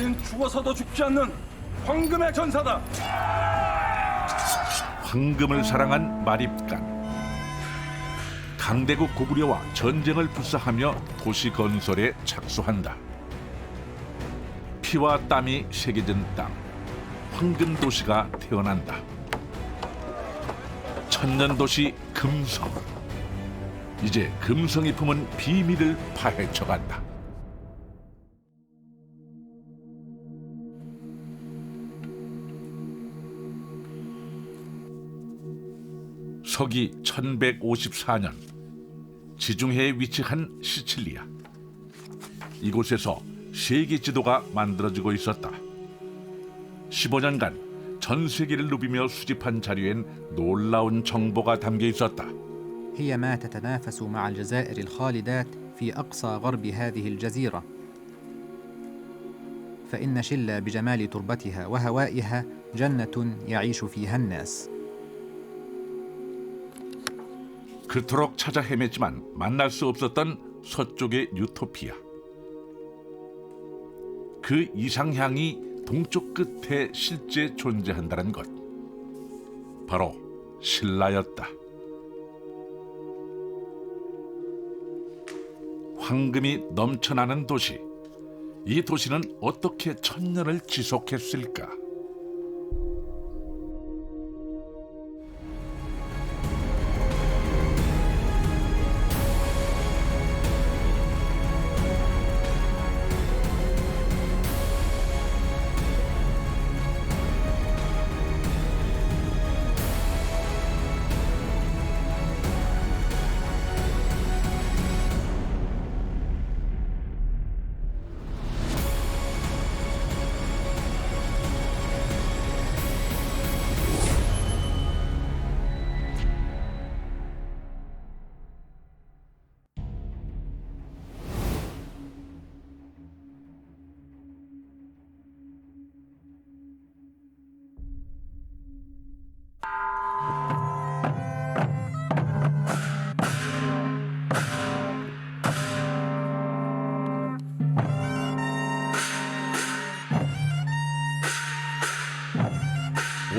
우린 죽어서도 죽지 않는 황금의 전사다. 황금을 사랑한 마립간. 강대국 고구려와 전쟁을 불사하며 도시 건설에 착수한다. 피와 땀이 새겨진 땅, 황금 도시가 태어난다. 천년 도시 금성. 이제 금성이 품은 비밀을 파헤쳐간다. 서기 1154년 지중해에 위치한 시칠리아. 이곳에서 세계 지도가 만들어지고 있었다. 15년간 전 세계를 누비며 수집한 자료엔 놀라운 정보가 담겨 있었다. هي ما تتنافس مع الجزائر الخالدات في أقصى غرب هذه الجزيرة فإن شلة بجمال تربتها وهوائها جنة يعيش فيها الناس. 그토록 찾아 헤맸지만 만날 수 없었던 서쪽의 유토피아. 그 이상향이 동쪽 끝에 실제 존재한다는 것. 바로 신라였다. 황금이 넘쳐나는 도시. 이 도시는 어떻게 천년을 지속했을까?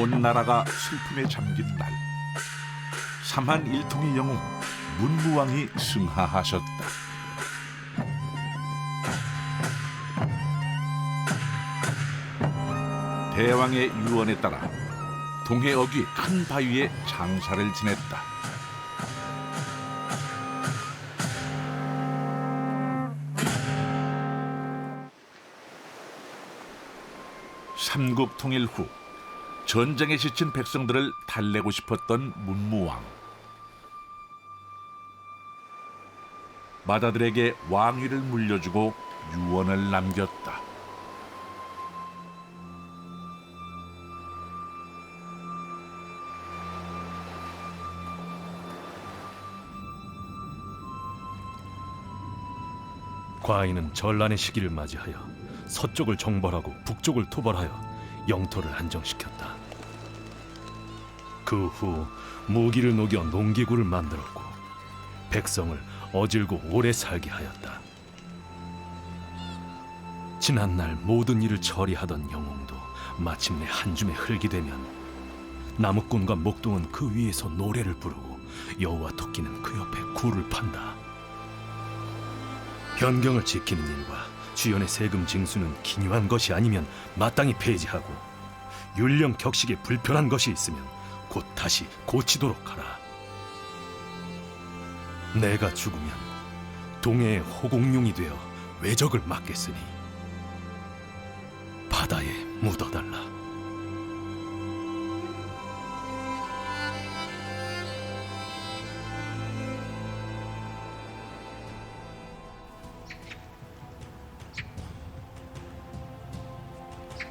온 나라가 슬픔에 잠긴 날, 삼한 일통의 영웅 문무왕이 승하하셨다. 대왕의 유언에 따라 동해억이 큰 바위에 장사를 지냈다. 삼국 통일 후 전쟁에 지친 백성들을 달래고 싶었던 문무왕. 마다들에게 왕위를 물려주고 유언을 남겼다. 과인은 전란의 시기를 맞이하여 서쪽을 정벌하고 북쪽을 토벌하여 영토를 안정시켰다. 그 후 무기를 녹여 농기구를 만들었고 백성을 어질고 오래 살게 하였다. 지난날 모든 일을 처리하던 영웅도 마침내 한 줌의 흙이 되면 나무꾼과 목동은 그 위에서 노래를 부르고 여우와 토끼는 그 옆에 굴을 판다. 현경을 지키는 일과 주연의 세금 징수는 기묘한 것이 아니면 마땅히 폐지하고 율령 격식에 불편한 것이 있으면 곧 다시 고치도록 하라. 내가 죽으면 동해의 호공룡이 되어 외적을 맡겠으니 바다에 묻어달라.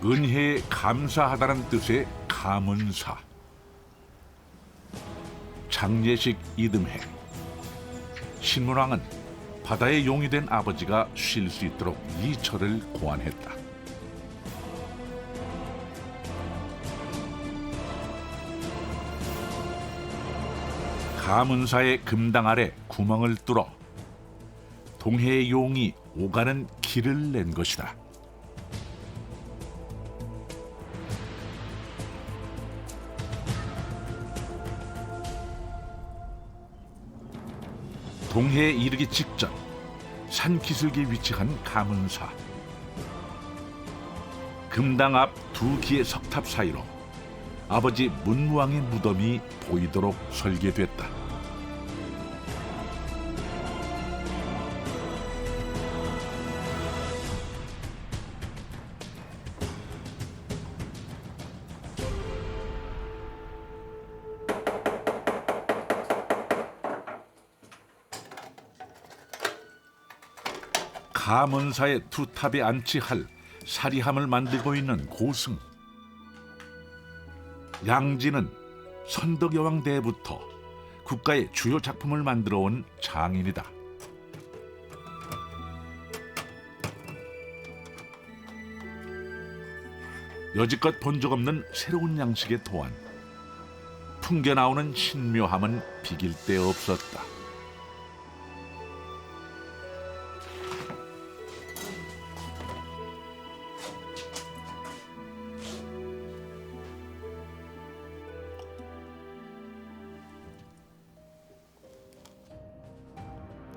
은혜에 감사하다는 뜻의 가문사. 장례식 이듬해 신문왕은 바다의 용이 된 아버지가 쉴 수 있도록 이 절을 고안했다. 가문사의 금당 아래 구멍을 뚫어 동해의 용이 오가는 길을 낸 것이다. 동해에 이르기 직전 산기슭에 위치한 가문사. 금당 앞 두 기의 석탑 사이로 아버지 문무왕의 무덤이 보이도록 설계됐다. 가문사의 두 탑에 안치할 사리함을 만들고 있는 고승. 양지는 선덕여왕 때부터 국가의 주요 작품을 만들어 온 장인이다. 여지껏 본 적 없는 새로운 양식의 도안. 풍겨나오는 신묘함은 비길 데 없었다.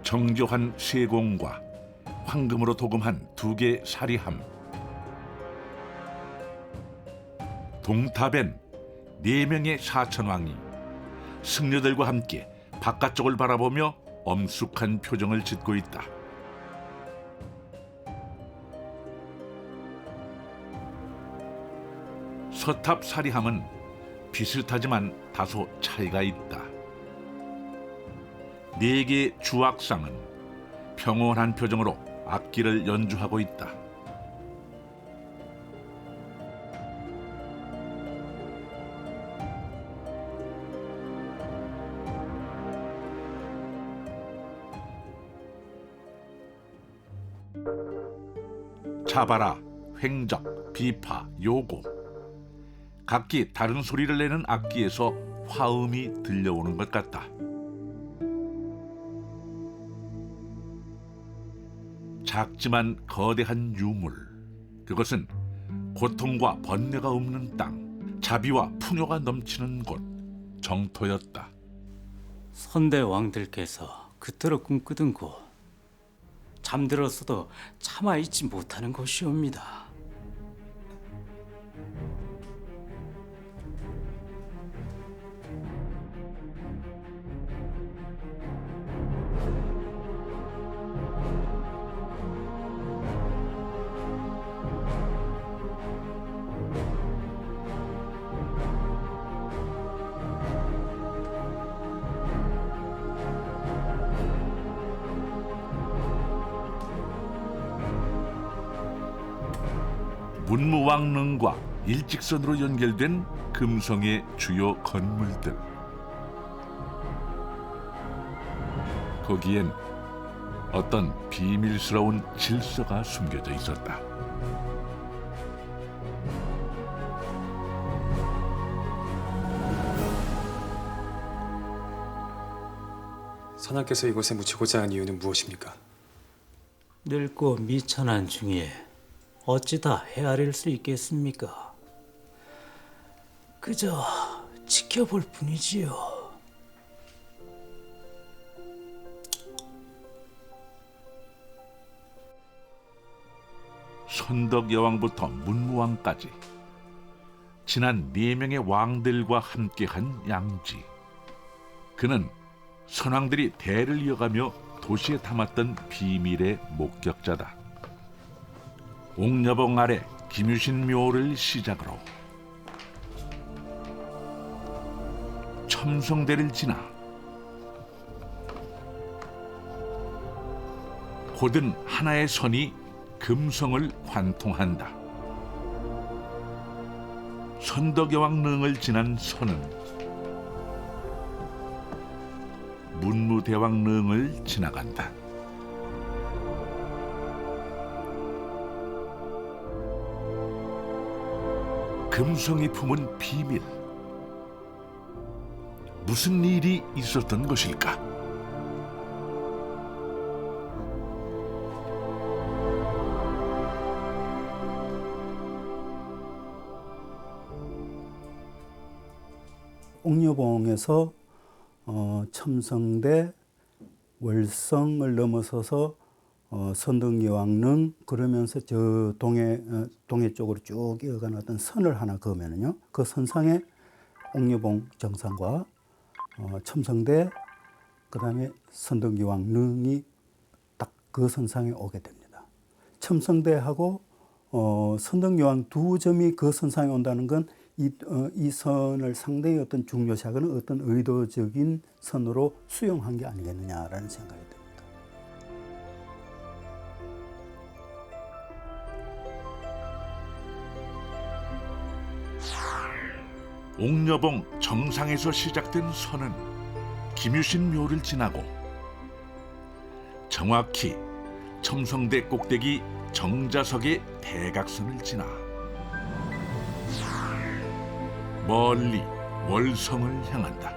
정교한 쇠공과 황금으로 도금한 두 개의 사리함. 동탑엔 4명의 사천왕이 승려들과 함께 바깥쪽을 바라보며 엄숙한 표정을 짓고 있다. 서탑 사리함은 비슷하지만 다소 차이가 있다. 4개의 주악상은 평온한 표정으로 악기를 연주하고 있다. 자바라, 횡적, 비파, 요고. 각기 다른 소리를 내는 악기에서 화음이 들려오는 것 같다. 작지만 거대한 유물. 그것은 고통과 번뇌가 없는 땅, 자비와 풍요가 넘치는 곳, 정토였다. 선대 왕들께서 그토록 꿈꾸던 곳, 잠들었어도 참아 있지 못하는 곳이옵니다. 문무왕릉과 일직선으로 연결된 금성의 주요 건물들. 거기엔 어떤 비밀스러운 질서가 숨겨져 있었다. 선왕께서 이곳에 묻히고자 한 이유는 무엇입니까? 늙고 미천한 중에 어찌 다 헤아릴 수 있겠습니까? 그저 지켜볼 뿐이지요. 선덕여왕부터 문무왕까지 지난 4명의 왕들과 함께한 양지. 그는 선왕들이 대를 이어가며 도시에 담았던 비밀의 목격자다. 옥녀봉 아래 김유신 묘를 시작으로 첨성대를 지나 고든 하나의 선이 금성을 관통한다. 선덕여왕릉을 지난 선은 문무대왕릉을 지나간다. 금성이 품은 비밀. 무슨 일이 있었던 것일까? 옥녀봉에서 첨성대, 월성을 넘어서서 선덕여왕릉 그러면서 저 동해 쪽으로 쭉 이어가는 어떤 선을 하나 그으면은요, 그 선상에 옥녀봉 정상과 첨성대 그다음에 선덕여왕릉이 딱 그 선상에 오게 됩니다. 첨성대하고 선덕여왕 두 점이 그 선상에 온다는 건 이 선을 상당히 어떤 중요시하거나 어떤 의도적인 선으로 수용한 게 아니겠느냐라는 생각이 듭니다. 옥녀봉 정상에서 시작된 선은 김유신 묘를 지나고 정확히 첨성대 꼭대기 정자석의 대각선을 지나 멀리 월성을 향한다.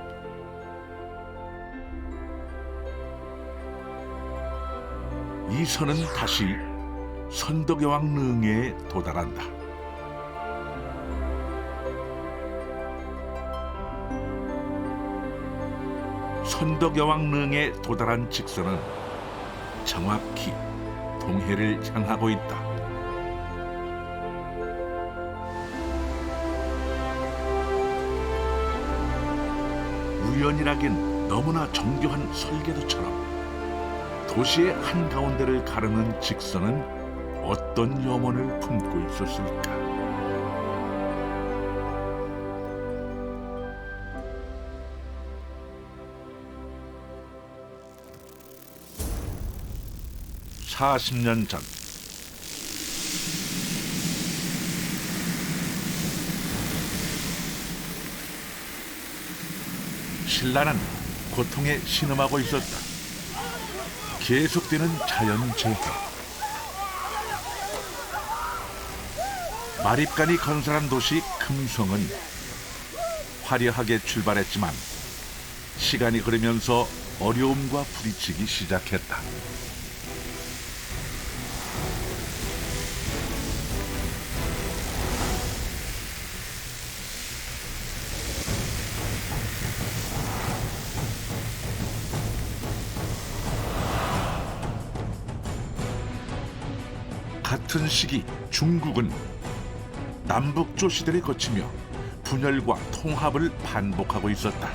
이 선은 다시 선덕여왕릉에 도달한다. 선덕여왕릉에 도달한 직선은 정확히 동해를 향하고 있다. 우연이라긴 너무나 정교한 설계도처럼 도시의 한가운데를 가르는 직선은 어떤 염원을 품고 있었을까? (40년) 전 신라는 고통에 신음하고 있었다. 계속되는 자연재해. 마립간이 건설한 도시 금성은 화려하게 출발했지만 시간이 흐르면서 어려움과 부딪히기 시작했다. 같은 시기 중국은 남북조 시대를 거치며 분열과 통합을 반복하고 있었다.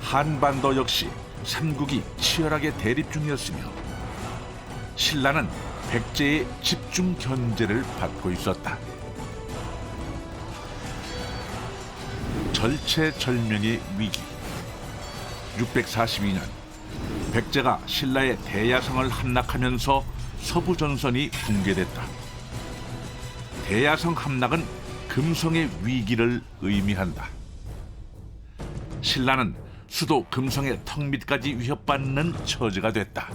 한반도 역시 삼국이 치열하게 대립 중이었으며 신라는 백제의 집중 견제를 받고 있었다. 절체절명의 위기. 642년 백제가 신라의 대야성을 함락하면서 서부전선이 붕괴됐다. 대야성 함락은 금성의 위기를 의미한다. 신라는 수도 금성의 턱 밑까지 위협받는 처지가 됐다.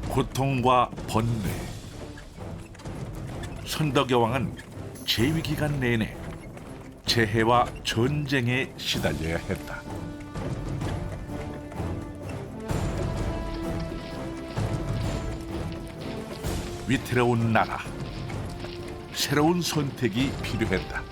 고통과 번뇌. 선덕여왕은 재위기간 내내 재해와 전쟁에 시달려야 했다. 위태로운 나라, 새로운 선택이 필요했다.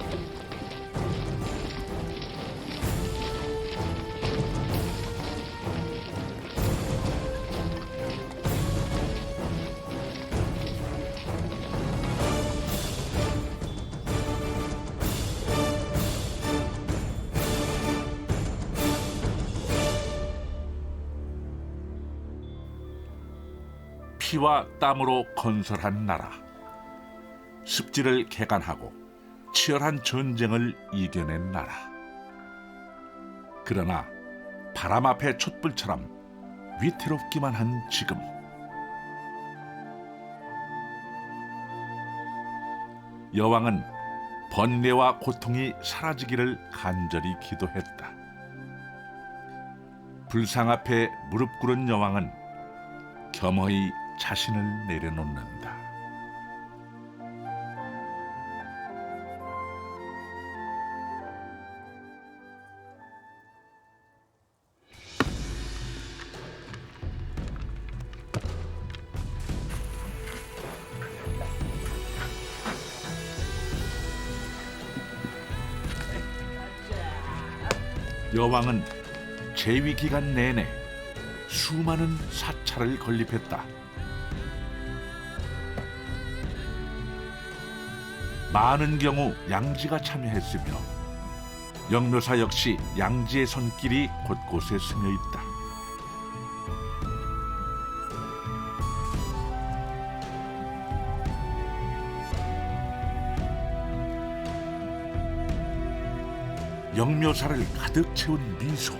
피와 땀으로 건설한 나라, 습지를 개간하고 치열한 전쟁을 이겨낸 나라. 그러나 바람 앞의 촛불처럼 위태롭기만 한 지금, 여왕은 번뇌와 고통이 사라지기를 간절히 기도했다. 불상 앞에 무릎 꿇은 여왕은 겸허히 자신을 내려놓는다. 여왕은 재위 기간 내내 수많은 사찰을 건립했다. 많은 경우 양지가 참여했으며 영묘사 역시 양지의 손길이 곳곳에 스며 있다. 영묘사를 가득 채운 미소.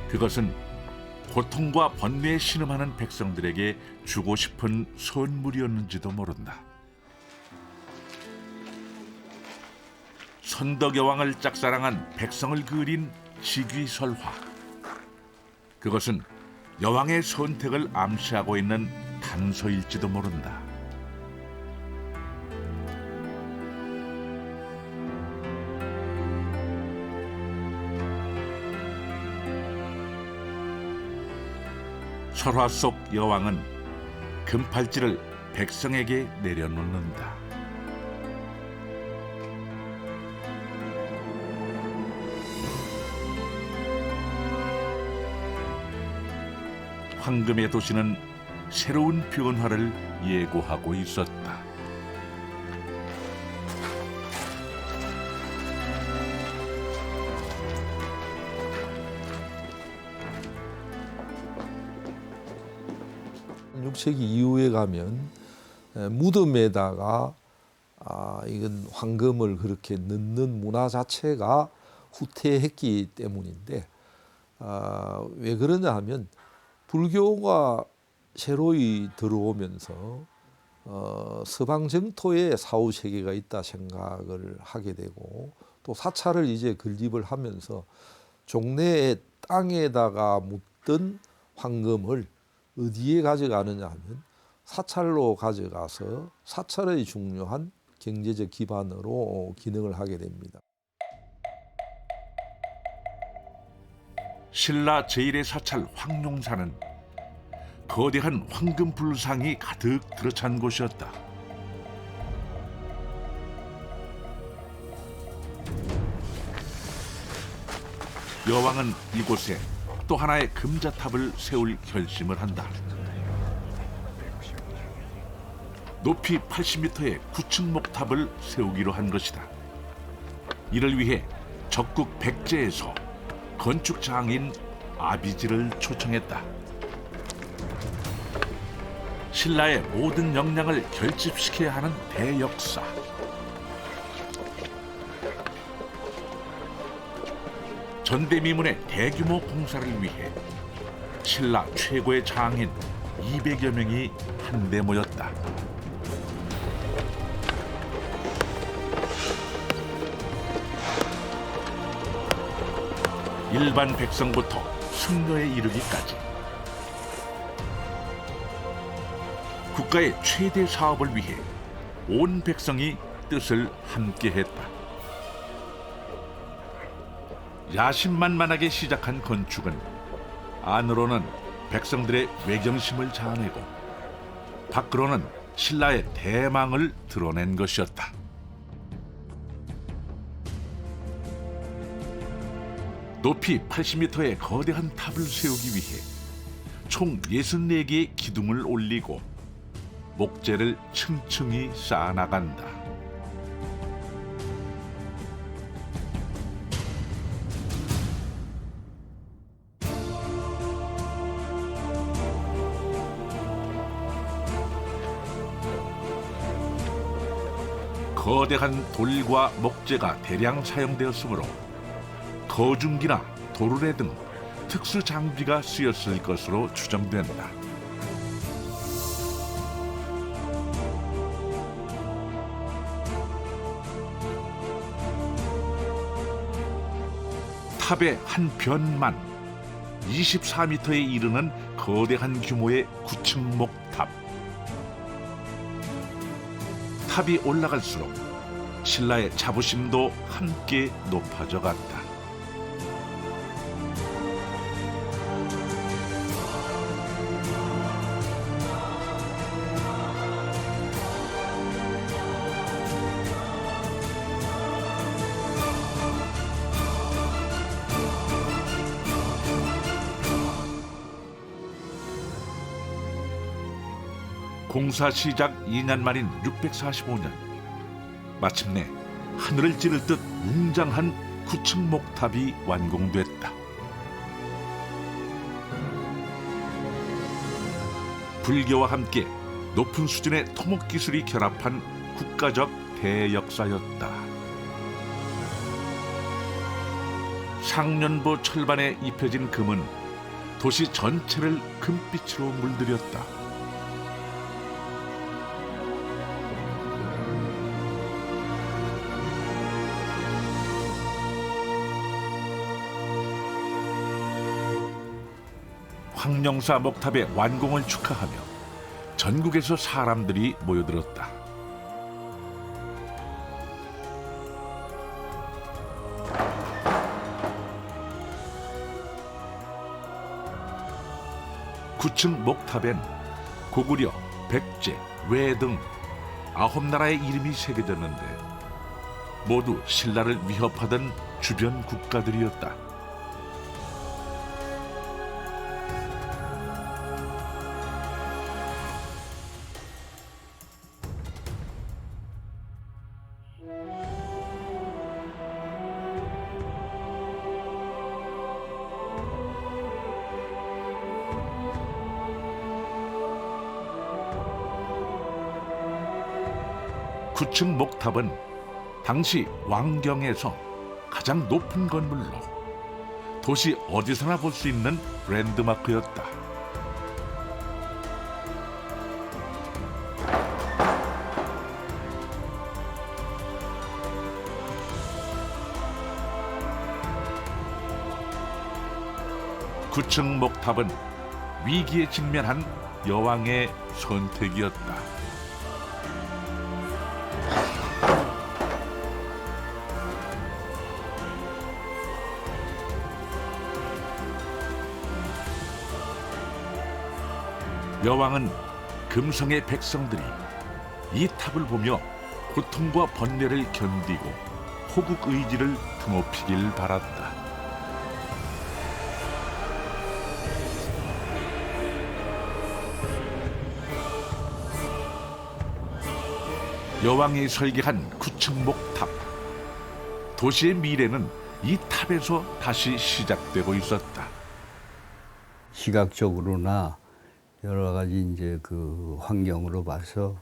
그것은 고통과 번뇌에 신음하는 백성들에게 주고 싶은 선물이었는지도 모른다. 선덕여왕을 짝사랑한 백성을 그린 직위설화. 그것은 여왕의 선택을 암시하고 있는 단서일지도 모른다. 설화 속 여왕은 금팔찌를 백성에게 내려놓는다. 황금의 도시는 새로운 변화를 예고하고 있었다. 육 6세기 이후에 가면 무덤에다가 이건 황금을 그렇게 넣는 문화 자체가 후퇴했기 때문인데 왜 그러냐 하면 불교가 새로이 들어오면서 서방 정토에 사후 세계가 있다 생각을 하게 되고 또 사찰을 이제 건립을 하면서 종래의 땅에다가 묻던 황금을 어디에 가져가느냐 하면 사찰로 가져가서 사찰의 중요한 경제적 기반으로 기능을 하게 됩니다. 신라 제1의 사찰 황룡사는 거대한 황금 불상이 가득 들어찬 곳이었다. 여왕은 이곳에 또 하나의 금자탑을 세울 결심을 한다. 높이 80m의 구층 목탑을 세우기로 한 것이다. 이를 위해 적국 백제에서 건축 장인 아비지를 초청했다. 신라의 모든 역량을 결집시켜야 하는 대역사. 전대미문의 대규모 공사를 위해 신라 최고의 장인 200여 명이 한데 모였다. 일반 백성부터 승려에 이르기까지 국가의 최대 사업을 위해 온 백성이 뜻을 함께했다. 야심만만하게 시작한 건축은 안으로는 백성들의 외경심을 자아내고 밖으로는 신라의 대망을 드러낸 것이었다. 높이 80m의 거대한 탑을 세우기 위해 총 64개의 기둥을 올리고 목재를 층층이 쌓아나간다. 거대한 돌과 목재가 대량 사용되었으므로 거중기나 도르래 등 특수 장비가 쓰였을 것으로 추정된다. 탑의 한 변만 24m에 이르는 거대한 규모의 구층목 탑. 탑이 올라갈수록 신라의 자부심도 함께 높아져 갔다. 공사 시작 2년 만인 645년, 마침내 하늘을 찌를 듯 웅장한 9층 목탑이 완공됐다. 불교와 함께 높은 수준의 토목 기술이 결합한 국가적 대역사였다. 상련보 철반에 입혀진 금은 도시 전체를 금빛으로 물들였다. 황룡사 목탑의 완공을 축하하며 전국에서 사람들이 모여들었다. 구층 목탑엔 고구려, 백제, 외 등 9나라의 이름이 새겨졌는데 모두 신라를 위협하던 주변 국가들이었다. 구층 목탑은 당시 왕경에서 가장 높은 건물로 도시 어디서나 볼 수 있는 랜드마크였다. 구층 목탑은 위기에 직면한 여왕의 선택이었다. 여왕은 금성의 백성들이 이 탑을 보며 고통과 번뇌를 견디고 호국 의지를 드높이길 바랐다. 여왕이 설계한 구층 목탑. 도시의 미래는 이 탑에서 다시 시작되고 있었다. 시각적으로나 여러 가지 이제 그 환경으로 봐서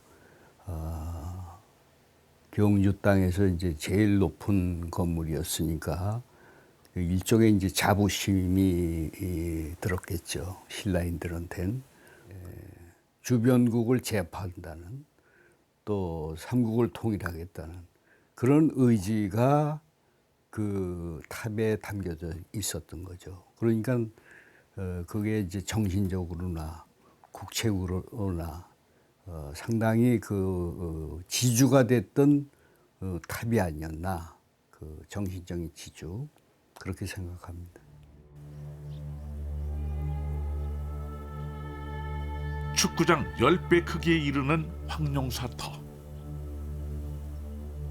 경주 땅에서 이제 제일 높은 건물이었으니까 일종의 이제 자부심이 들었겠죠. 신라인들한테는 주변국을 제압한다는 또 삼국을 통일하겠다는 그런 의지가 그 탑에 담겨져 있었던 거죠. 그러니까 그게 이제 정신적으로나 국책으로나 상당히 그 지주가 됐던 탑이 아니었나, 그 정신적인 지주, 그렇게 생각합니다. 축구장 10배 크기에 이르는 황룡사터.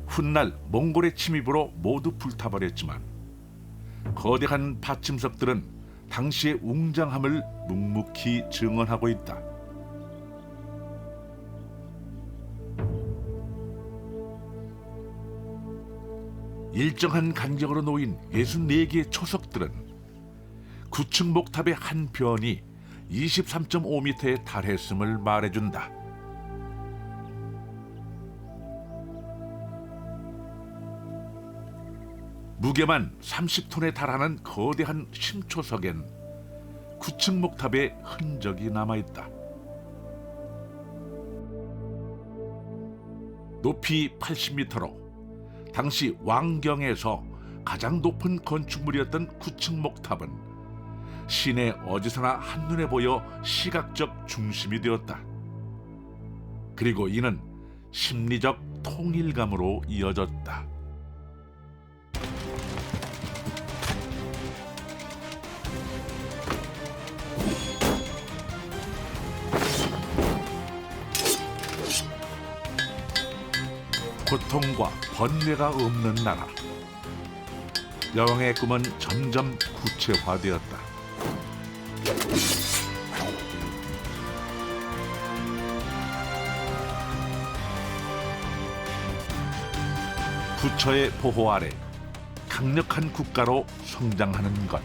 훗날 몽골의 침입으로 모두 불타버렸지만 거대한 받침석들은 당시의 웅장함을 묵묵히 증언하고 있다. 일정한 간격으로 놓인 64개의 초석들은 구층 목탑의 한 변이 23.5m에 달했음을 말해준다. 무게만 30톤에 달하는 거대한 심초석엔 구층 목탑의 흔적이 남아있다. 높이 80m로 당시 왕경에서 가장 높은 건축물이었던 구층 목탑은 시내 어디서나 한눈에 보여 시각적 중심이 되었다. 그리고 이는 심리적 통일감으로 이어졌다. 고통과 번뇌가 없는 나라. 여왕의 꿈은 점점 구체화되었다. 부처의 보호 아래 강력한 국가로 성장하는 것.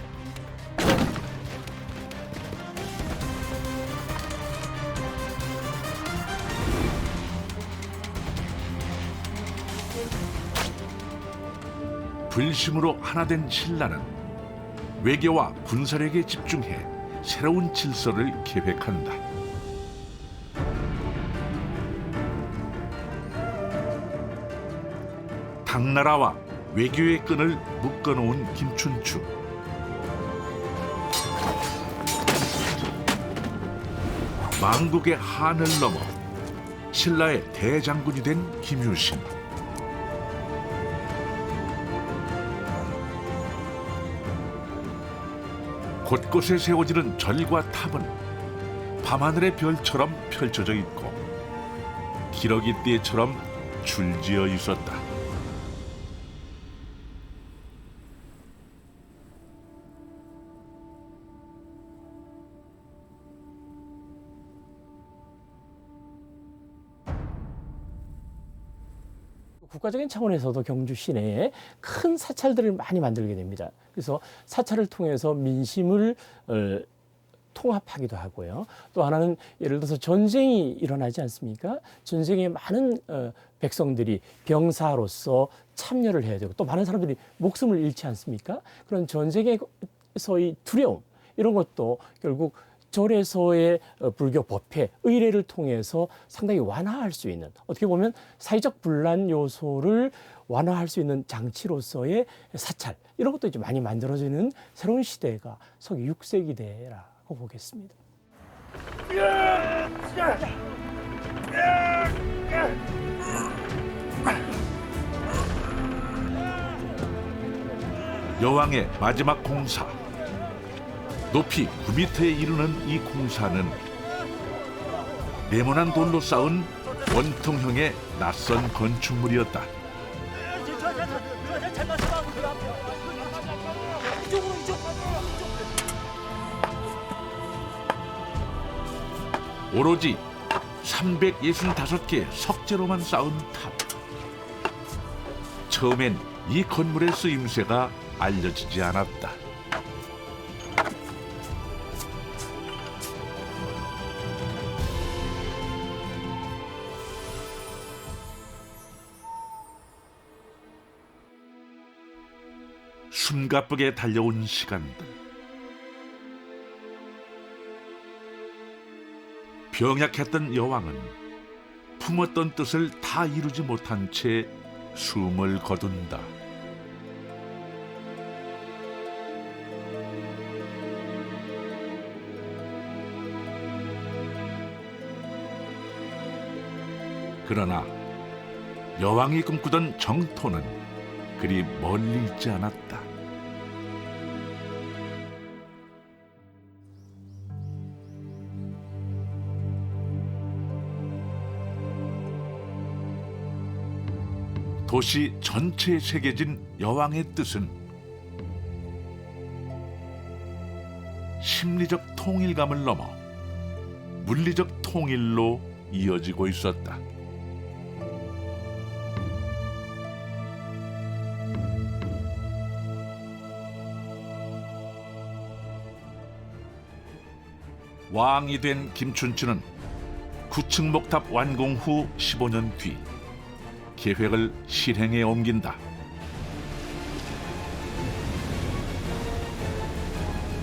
불심으로 하나된 신라는 외교와 군사력에 집중해 새로운 질서를 계획한다. 당나라와 외교의 끈을 묶어놓은 김춘추. 망국의 한을 넘어 신라의 대장군이 된 김유신. 곳곳에 세워지는 절과 탑은 밤하늘의 별처럼 펼쳐져 있고 기러기 띠처럼 줄지어 있었다. 국가적인 차원에서도 경주 시내에 큰 사찰들을 많이 만들게 됩니다. 그래서 사찰을 통해서 민심을 통합하기도 하고요. 또 하나는 예를 들어서 전쟁이 일어나지 않습니까? 전쟁에 많은 백성들이 병사로서 참여를 해야 되고 또 많은 사람들이 목숨을 잃지 않습니까? 그런 전쟁에서의 두려움 이런 것도 결국 절에서의 불교 법회, 의례를 통해서 상당히 완화할 수 있는, 어떻게 보면 사회적 분란 요소를 완화할 수 있는 장치로서의 사찰, 이런 것도 이제 많이 만들어지는 새로운 시대가 서기 6세기대라고 보겠습니다. 여왕의 마지막 공사. 높이 9m에 이르는 이 공사는 네모난 돌로 쌓은 원통형의 낯선 건축물이었다. 오로지 365개의 석재로만 쌓은 탑. 처음엔 이 건물의 쓰임새가 알려지지 않았다. 숨가쁘게 달려온 시간들. 병약했던 여왕은 품었던 뜻을 다 이루지 못한 채 숨을 거둔다. 그러나 여왕이 꿈꾸던 정토는 그리 멀리 있지 않았다. 도시 전체에 새겨진 여왕의 뜻은 심리적 통일감을 넘어 물리적 통일로 이어지고 있었다. 왕이 된 김춘추는 구층목탑 완공 후 15년 뒤 계획을 실행에 옮긴다.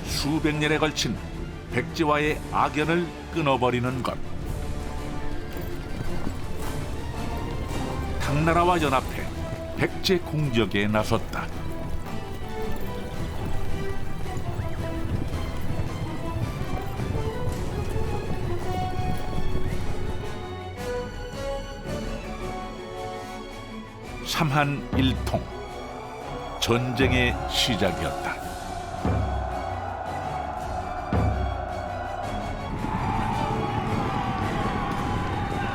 수백 년에 걸친 백제와의 악연을 끊어버리는 것. 당나라와 연합해 백제 공격에 나섰다. 삼한일통, 전쟁의 시작이었다.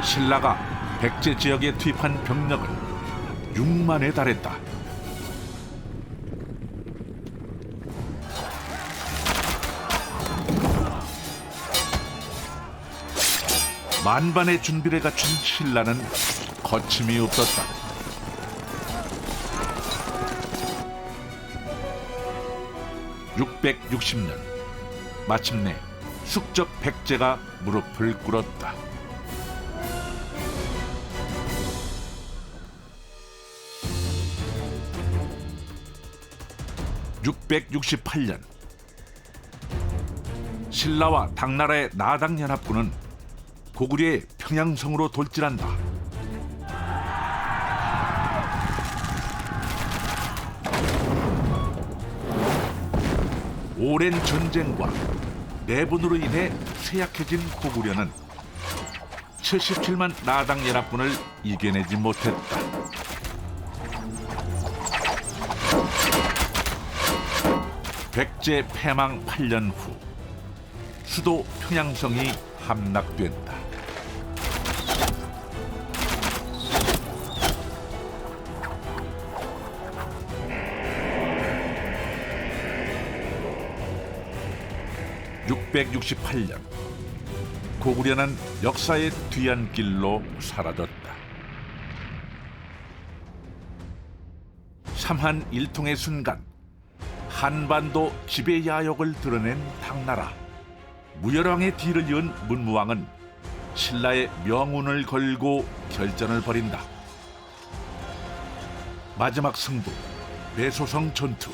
신라가 백제 지역에 투입한 병력은 6만에 달했다. 만반의 준비를 갖춘 신라는 거침이 없었다. 660년 마침내 숙적 백제가 무릎을 꿇었다. (668년) 신라와 당나라의 나당연합군은 고구려의 평양성으로 돌진한다. 오랜 전쟁과 내분으로 인해 쇠약해진 고구려는 77만 나당연합군을 이겨내지 못했다. 백제 패망 8년 후 수도 평양성이 함락된다. (668년) 고구려는 역사의 뒤안길로 사라졌다. 삼한 일통의 순간 한반도 지배 야욕을 드러낸 당나라. 무열왕의 뒤를 이은 문무왕은 신라의 명운을 걸고 결전을 벌인다. 마지막 승부, 매소성 전투.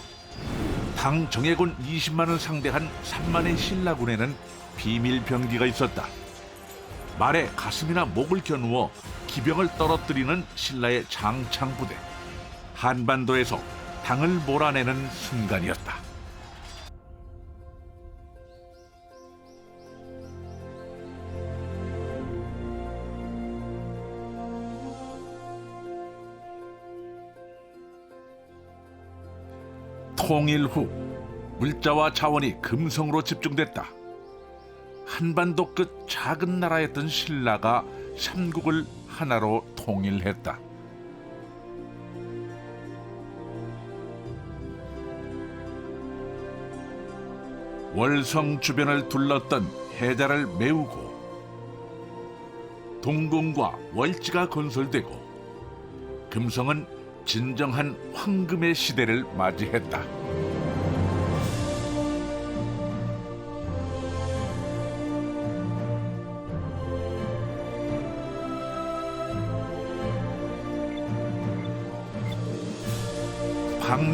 당 정예군 20만을 상대한 3만의 신라군에는 비밀 병기가 있었다. 말에 가슴이나 목을 겨누어 기병을 떨어뜨리는 신라의 장창부대. 한반도에서 당을 몰아내는 순간이었다. 통일 후 물자와 자원이 금성으로 집중됐다. 한반도 끝 작은 나라였던 신라가 삼국을 하나로 통일했다. 월성 주변을 둘렀던 해자를 메우고 동궁과 월지가 건설되고 금성은 진정한 황금의 시대를 맞이했다.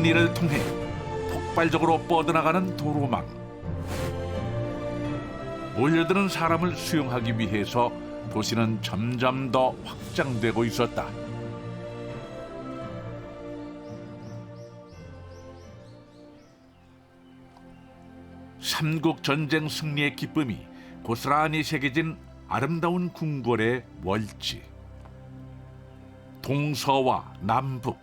박리를 통해 폭발적으로 뻗어나가는 도로망. 몰려드는 사람을 수용하기 위해서 도시는 점점 더 확장되고 있었다. 삼국 전쟁 승리의 기쁨이 고스란히 새겨진 아름다운 궁궐의 월지. 동서와 남북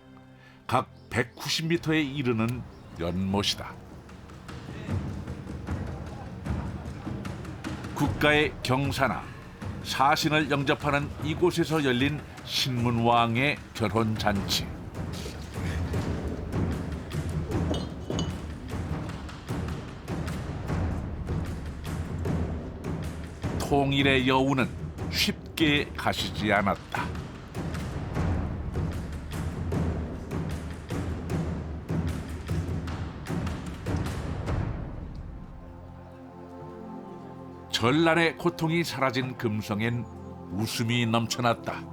각 190m에 이르는 연못이다. 국가의 경사나 사신을 영접하는 이곳에서 열린 신문왕의 결혼잔치. 통일의 여우는 쉽게 가시지 않았다. 전란의 고통이 사라진 금성엔 웃음이 넘쳐났다.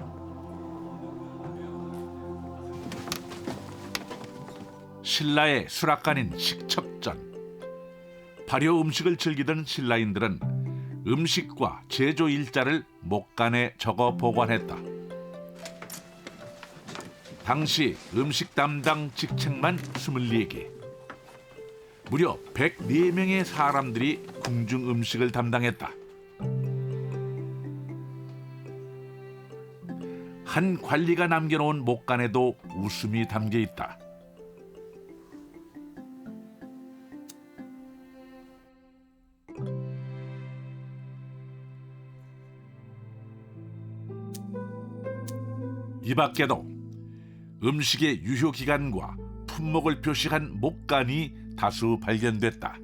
신라의 수락관인 식척전. 발효 음식을 즐기던 신라인들은 음식과 제조 일자를 목간에 적어 보관했다. 당시 음식 담당 직책만 24개. 무려 104명의 사람들이 궁중 음식을 담당했다. 한 관리가 남겨놓은 목간에도 웃음이 담겨 있다. 이 밖에도 음식의 유효 기간과 품목을 표시한 목간이 다수 발견됐다.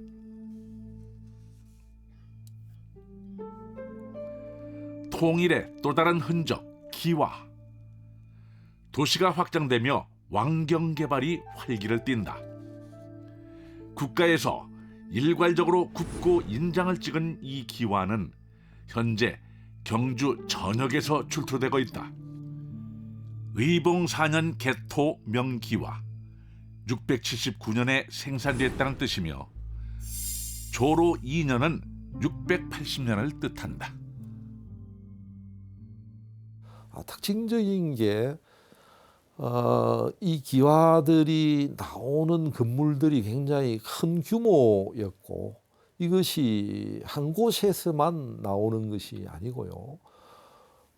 통일의 또 다른 흔적, 기와. 도시가 확장되며 왕경 개발이 활기를 띈다. 국가에서 일괄적으로 굽고 인장을 찍은 이 기와는 현재 경주 전역에서 출토되고 있다. 의봉 4년 개토 명기와 679년에 생산됐다는 뜻이며 조로 2년은 680년을 뜻한다. 특징적인 게 이 기와들이 나오는 건물들이 굉장히 큰 규모였고 이것이 한 곳에서만 나오는 것이 아니고요.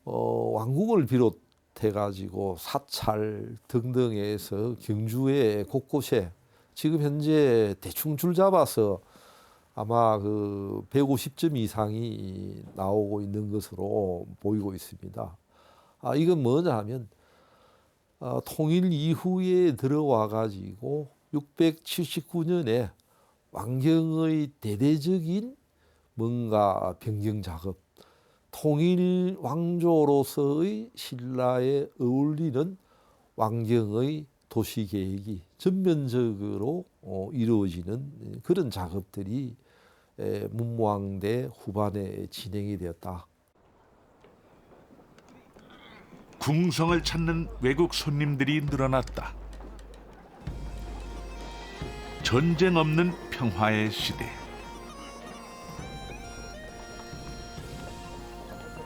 왕궁을 비롯해 가지고 사찰 등등에서 경주의 곳곳에 지금 현재 대충 줄 잡아서 아마 그 150점 이상이 나오고 있는 것으로 보이고 있습니다. 이건 뭐냐 하면 통일 이후에 들어와 가지고 679년에 왕경의 대대적인 뭔가 변경 작업, 통일 왕조로서의 신라에 어울리는 왕경의 도시 계획이 전면적으로 이루어지는 그런 작업들이 문무왕대 후반에 진행이 되었다. 궁성을 찾는 외국 손님들이 늘어났다. 전쟁 없는 평화의 시대.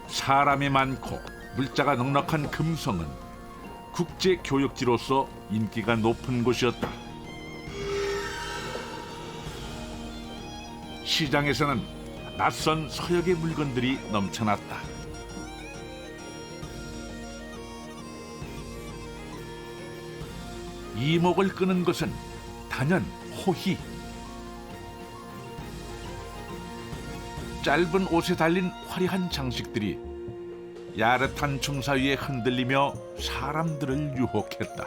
사람이 많고 물자가 넉넉한 금성은 국제 교역지로서 인기가 높은 곳이었다. 시장에서는 낯선 서역의 물건들이 넘쳐났다. 이목을 끄는 것은 단연 호희. 짧은 옷에 달린 화려한 장식들이 야릇한 충사 위에 흔들리며 사람들을 유혹했다.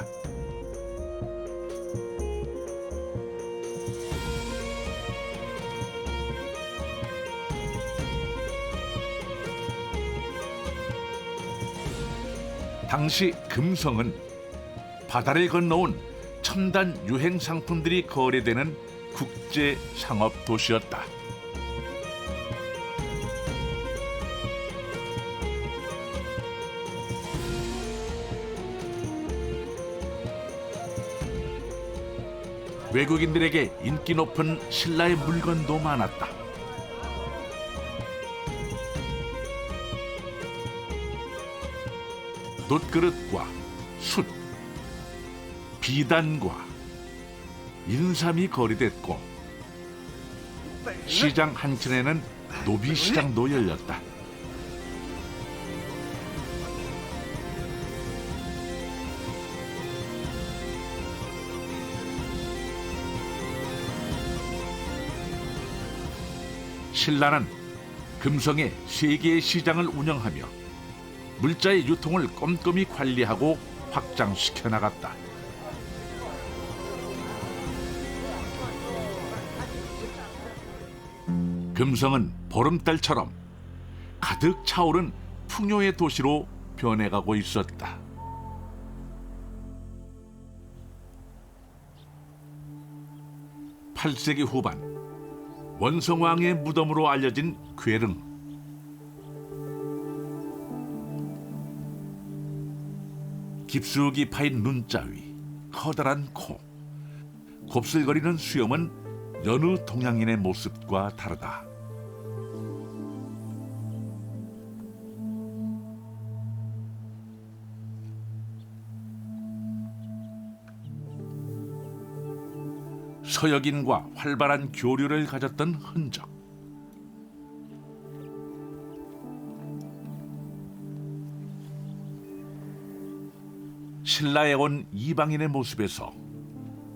당시 금성은 바다를 건너온 첨단 유행 상품들이 거래되는 국제 상업 도시였다. 외국인들에게 인기 높은 신라의 물건도 많았다. 놋그릇과 숯, 비단과 인삼이 거래됐고 시장 한켠에는 노비시장도 열렸다. 신라는 금성에 3개의 시장을 운영하며 물자의 유통을 꼼꼼히 관리하고 확장시켜 나갔다. 금성은 보름달처럼 가득 차오른 풍요의 도시로 변해가고 있었다. (8세기) 후반 원성왕의 무덤으로 알려진 괴릉. 깊숙이 파인 눈자 위, 커다란 코, 곱슬거리는 수염은 여느 동양인의 모습과 다르다. 서역인과 활발한 교류를 가졌던 흔적. 신라에 온 이방인의 모습에서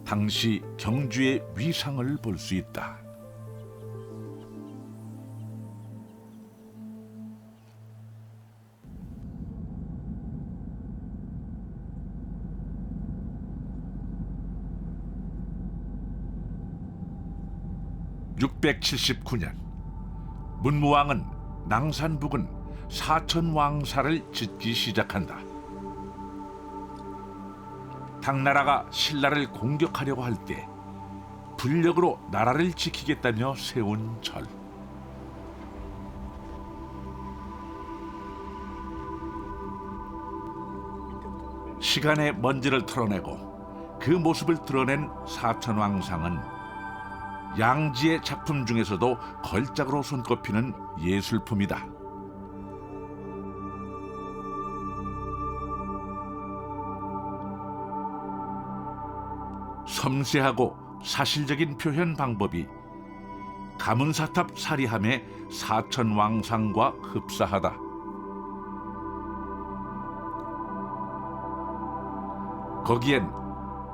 당시 경주의 위상을 볼 수 있다. (679년) 문무왕은 낭산 부근 사천왕사를 짓기 시작한다. 당나라가 신라를 공격하려고 할 때 불력으로 나라를 지키겠다며 세운 절. 시간의 먼지를 털어내고 그 모습을 드러낸 사천왕상은 양지의 작품 중에서도 걸작으로 손꼽히는 예술품이다. 섬세하고 사실적인 표현 방법이 가문사탑 사리함의 사천왕상과 흡사하다. 거기엔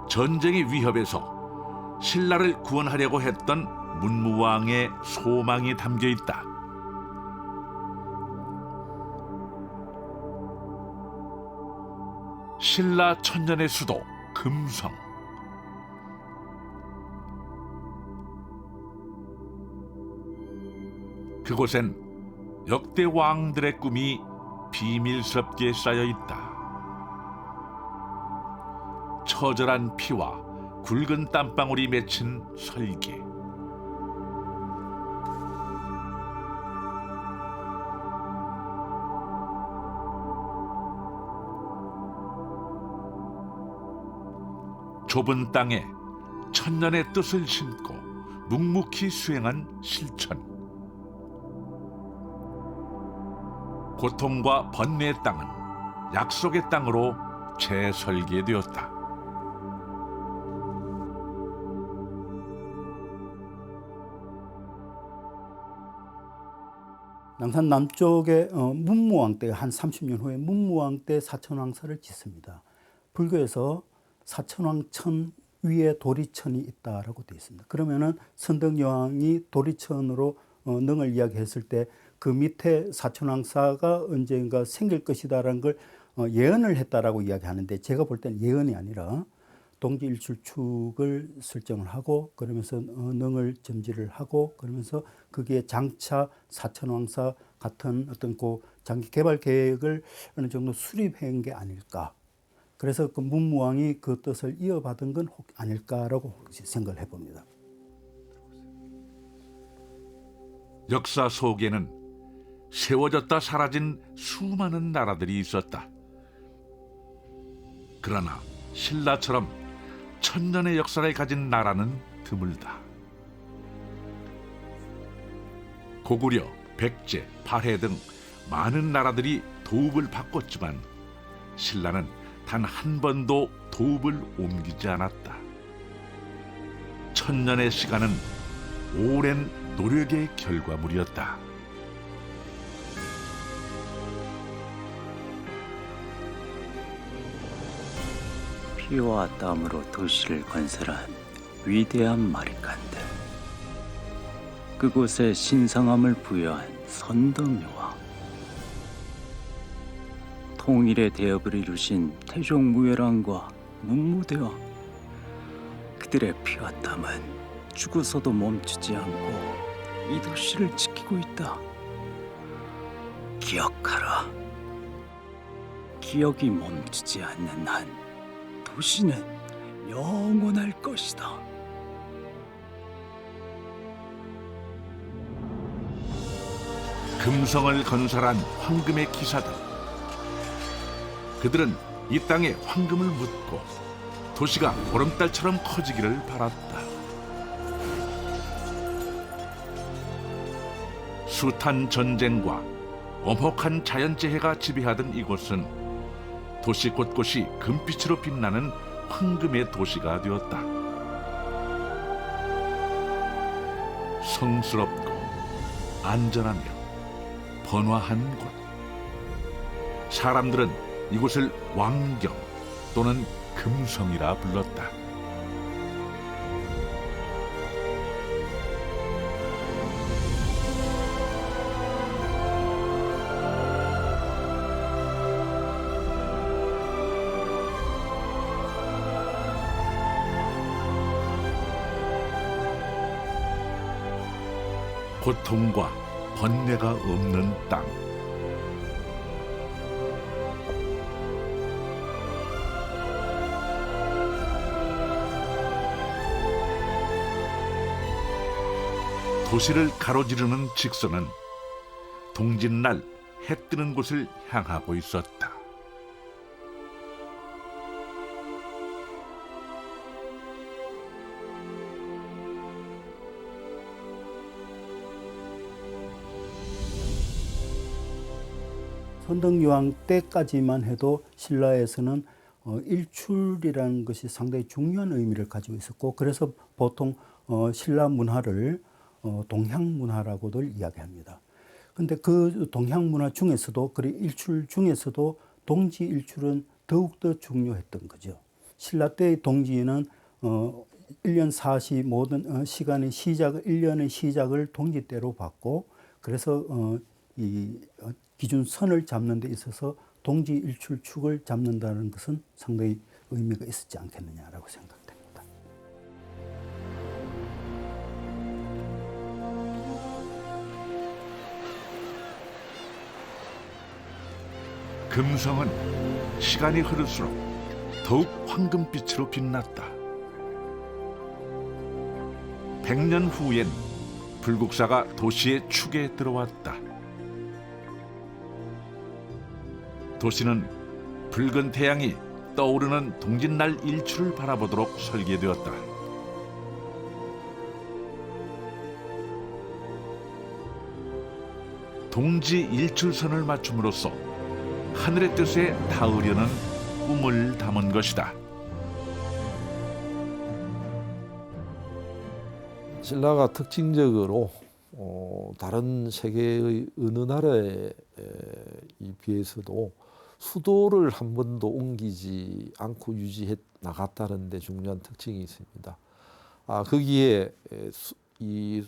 전쟁의 위협에서 신라를 구원하려고 했던 문무왕의 소망이 담겨 있다. 신라 천년의 수도 금성. 그곳엔 역대 왕들의 꿈이 비밀스럽게 쌓여 있다. 처절한 피와 굵은 땀방울이 맺힌 설계. 좁은 땅에 천년의 뜻을 심고 묵묵히 수행한 실천. 고통과 번뇌의 땅은 약속의 땅으로 재설계되었다. 남산 남쪽에 문무왕 때 한 30년 후에 문무왕 때 사천왕사를 짓습니다. 불교에서 사천왕천 위에 도리천이 있다라고 되어 있습니다. 그러면은 선덕여왕이 도리천으로 능을 이야기했을 때 그 밑에 사천왕사가 언젠가 생길 것이다라는 걸 예언을 했다라고 이야기하는데, 제가 볼 때는 예언이 아니라 동지일출축을 설정을 하고 그러면서 능을 점지를 하고 그러면서 그게 장차 사천왕사 같은 어떤 그 장기 개발 계획을 어느 정도 수립한 게 아닐까. 그래서 그 문무왕이 그 뜻을 이어받은 건 아닐까라고 혹시 생각을 해봅니다. 역사 속에는 세워졌다 사라진 수많은 나라들이 있었다. 그러나 신라처럼 천년의 역사를 가진 나라는 드물다. 고구려, 백제, 발해 등 많은 나라들이 도읍을 바꿨지만 신라는 단 한 번도 도읍을 옮기지 않았다. 천년의 시간은 오랜 노력의 결과물이었다. 피와 땀으로 도시를 건설한 위대한 마리칸드. 그곳에 신성함을 부여한 선덕여왕. 통일의 대업을 이루신 태종무열왕과 문무대왕. 그들의 피와 땀은 죽어서도 멈추지 않고 이 도시를 지키고 있다. 기억하라. 기억이 멈추지 않는 한 도시는 영원할 것이다. 금성을 건설한 황금의 기사들. 그들은 이 땅에 황금을 묻고 도시가 보름달처럼 커지기를 바랐다. 숱한 전쟁과 엄혹한 자연재해가 지배하던 이곳은 도시 곳곳이 금빛으로 빛나는 황금의 도시가 되었다. 성스럽고 안전하며 번화한 곳. 사람들은 이곳을 왕경 또는 금성이라 불렀다. 고통과 번뇌가 없는 땅. 도시를 가로지르는 직선은 동짓날 해 뜨는 곳을 향하고 있었다. 선덕여왕 때까지만 해도 신라에서는 일출이라는 것이 상당히 중요한 의미를 가지고 있었고, 그래서 보통 신라 문화를 동향문화라고들 이야기합니다. 근데 그 동향문화 중에서도, 그리고 일출 중에서도 동지일출은 더욱더 중요했던 거죠. 신라 때의 동지는 1년 4시 모든 시간의 시작을, 1년의 시작을 동지때로 봤고, 그래서 이 기준선을 잡는 데 있어서 동지일출축을 잡는다는 것은 상당히 의미가 있었지 않겠느냐라고 생각됩니다. 금성은 시간이 흐를수록 더욱 황금빛으로 빛났다. 100년 후엔 불국사가 도시의 축에 들어왔다. 도시는 붉은 태양이 떠오르는 동짓날 일출을 바라보도록 설계되었다. 동지 일출선을 맞춤으로써 하늘의 뜻에 닿으려는 꿈을 담은 것이다. 신라가 특징적으로 다른 세계의 어느 나라에 비해서도 수도를 한 번도 옮기지 않고 유지해 나갔다는 데 중요한 특징이 있습니다. 거기에 이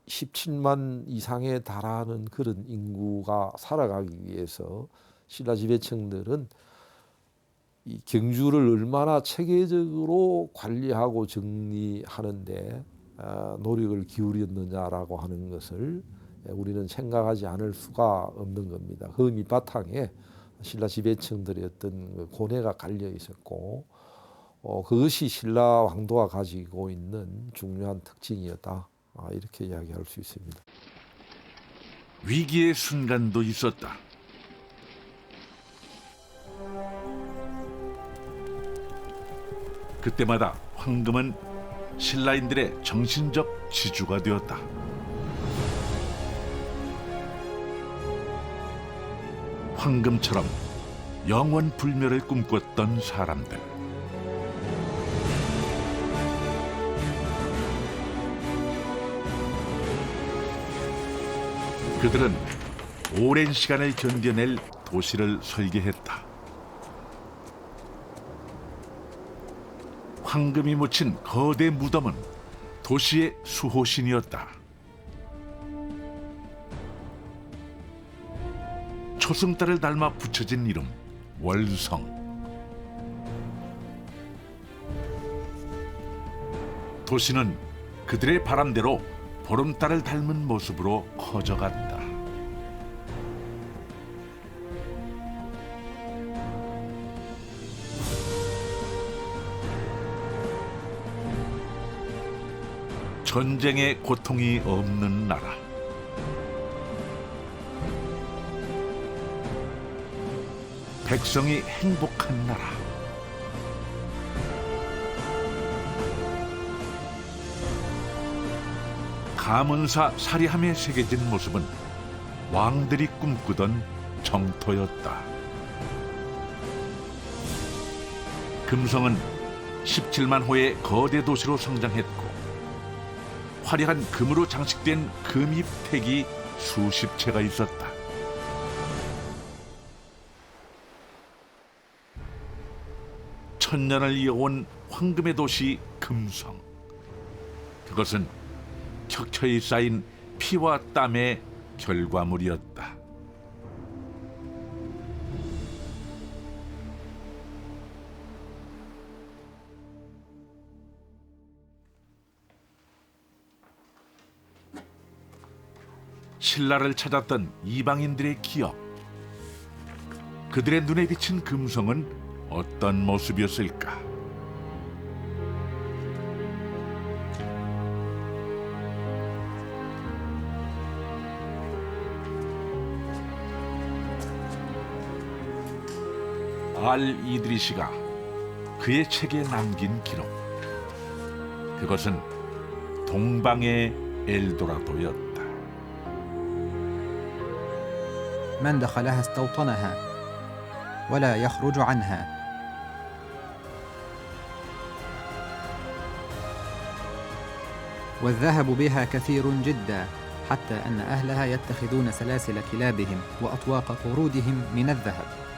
17만 이상에 달하는 그런 인구가 살아가기 위해서 신라 지배층들은 이 경주를 얼마나 체계적으로 관리하고 정리하는데 노력을 기울였느냐라고 하는 것을 우리는 생각하지 않을 수가 없는 겁니다. 그 밑바탕에 신라 지배층들의 어떤 고뇌가 깔려 있었고, 그것이 신라 왕도가 가지고 있는 중요한 특징이었다, 이렇게 이야기할 수 있습니다. 위기의 순간도 있었다. 그때마다 황금은 신라인들의 정신적 지주가 되었다. 황금처럼 영원 불멸을 꿈꿨던 사람들. 그들은 오랜 시간을 견뎌낼 도시를 설계했다. 황금이 묻힌 거대 무덤은 도시의 수호신이었다. 초승달을 닮아 붙여진 이름 월성. 도시는 그들의 바람대로 보름달을 닮은 모습으로 커져갔다. 전쟁의 고통이 없는 나라. 백성이 행복한 나라. 가문사 사리함에 새겨진 모습은 왕들이 꿈꾸던 정토였다. 금성은 17만 호의 거대 도시로 성장했고, 화려한 금으로 장식된 금입택이 수십 채가 있었다. 천년을 이어온 황금의 도시 금성. 그것은 척처히 쌓인 피와 땀의 결과물이었다. 신라를 찾았던 이방인들의 기억. 그들의 눈에 비친 금성은 어떤 모습이었을까? 알 이드리시가 그의 책에 남긴 기록. 그것은 동방의 엘도라도였다. من دخلها استوطنها ولا يخرج عنها. والذهب بها كثير جدا حتى أن أهلها يتخذون سلاسل كلابهم وأطواق قرودهم من الذهب.